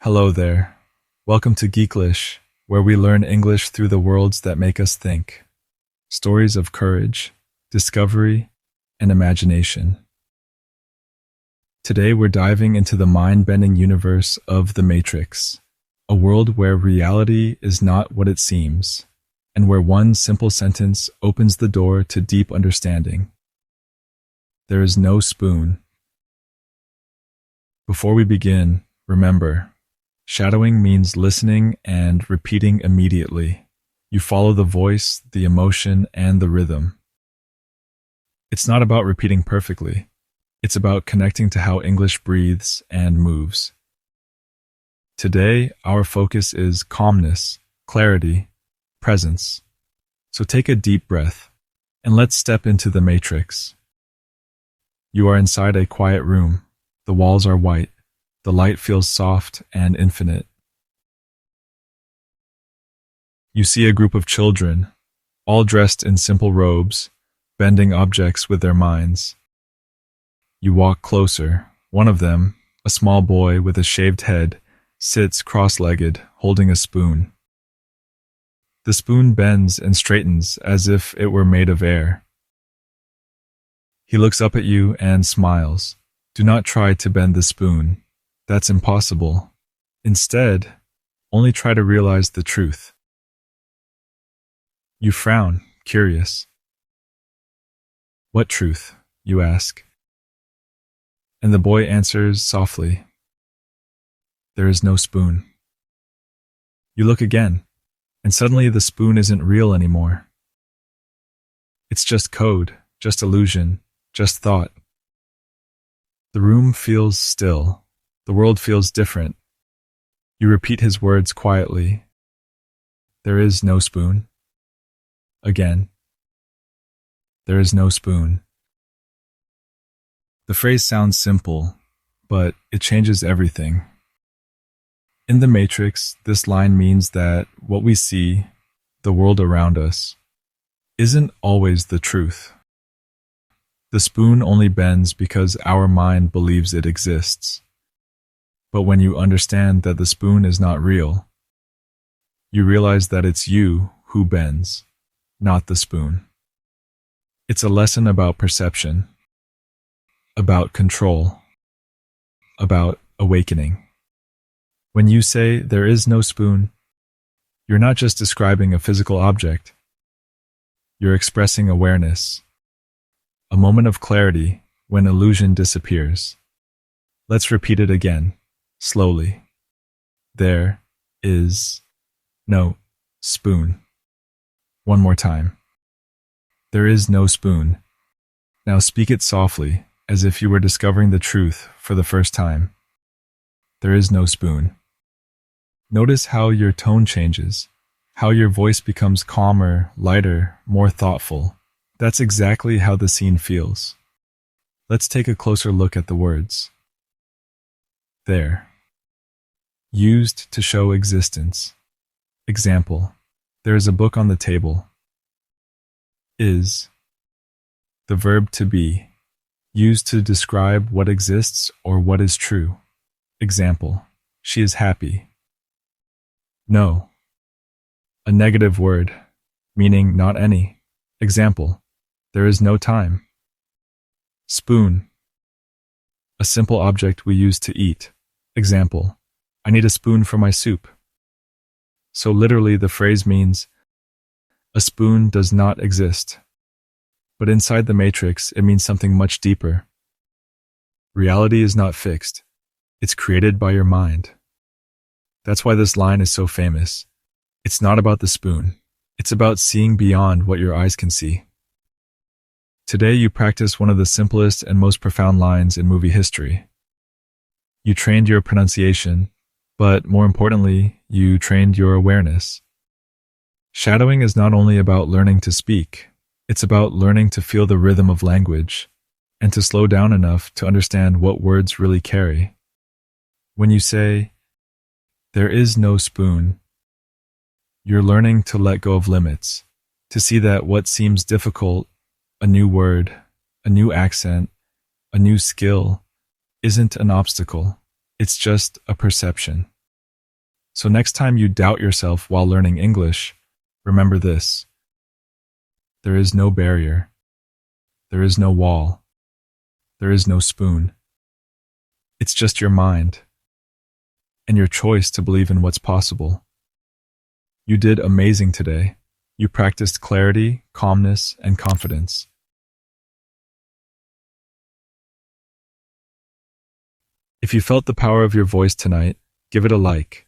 Hello there. Welcome to Geeklish, where we learn English through the worlds that make us think. Stories of courage, discovery, and imagination. Today we're diving into the mind-bending universe of The Matrix, a world where reality is not what it seems, and where one simple sentence opens the door to deep understanding. There is no spoon. Before we begin, remember, shadowing means listening and repeating immediately. You follow the voice, the emotion, and the rhythm. It's not about repeating perfectly. It's about connecting to how English breathes and moves. Today, our focus is calmness, clarity, presence. So take a deep breath, and let's step into the Matrix. You are inside a quiet room. The walls are white. The light feels soft and infinite. You see a group of children, all dressed in simple robes, bending objects with their minds. You walk closer. One of them, a small boy with a shaved head, sits cross-legged, holding a spoon. The spoon bends and straightens as if it were made of air. He looks up at you and smiles. Do not try to bend the spoon. That's impossible. Instead, only try to realize the truth. You frown, curious. What truth? You ask. And the boy answers softly. There is no spoon. You look again, and suddenly the spoon isn't real anymore. It's just code, just illusion, just thought. The room feels still. The world feels different. You repeat his words quietly. There is no spoon. Again. There is no spoon. The phrase sounds simple, but it changes everything. In The Matrix, this line means that what we see, the world around us, isn't always the truth. The spoon only bends because our mind believes it exists. But when you understand that the spoon is not real, you realize that it's you who bends, not the spoon. It's a lesson about perception, about control, about awakening. When you say there is no spoon, you're not just describing a physical object. You're expressing awareness, a moment of clarity when illusion disappears. Let's repeat it again, slowly. There is no spoon. One more time. There is no spoon. Now speak it softly, as if you were discovering the truth for the first time. There is no spoon. Notice how your tone changes, how your voice becomes calmer, lighter, more thoughtful. That's exactly how the scene feels. Let's take a closer look at the words. There. Used to show existence. Example. There is a book on the table. Is. The verb to be. Used to describe what exists or what is true. Example. She is happy. No. A negative word, meaning not any. Example. There is no time. Spoon. A simple object we use to eat. Example. I need a spoon for my soup. So literally the phrase means, a spoon does not exist. But inside the Matrix, it means something much deeper. Reality is not fixed. It's created by your mind. That's why this line is so famous. It's not about the spoon. It's about seeing beyond what your eyes can see. Today you practice one of the simplest and most profound lines in movie history. You trained your pronunciation, but more importantly, you trained your awareness. Shadowing is not only about learning to speak, it's about learning to feel the rhythm of language and to slow down enough to understand what words really carry. When you say, there is no spoon, you're learning to let go of limits, to see that what seems difficult, a new word, a new accent, a new skill, isn't an obstacle. It's just a perception. So next time you doubt yourself while learning English, remember this. There is no barrier. There is no wall. There is no spoon. It's just your mind and your choice to believe in what's possible. You did amazing today. You practiced clarity, calmness, and confidence. If you felt the power of your voice tonight, give it a like.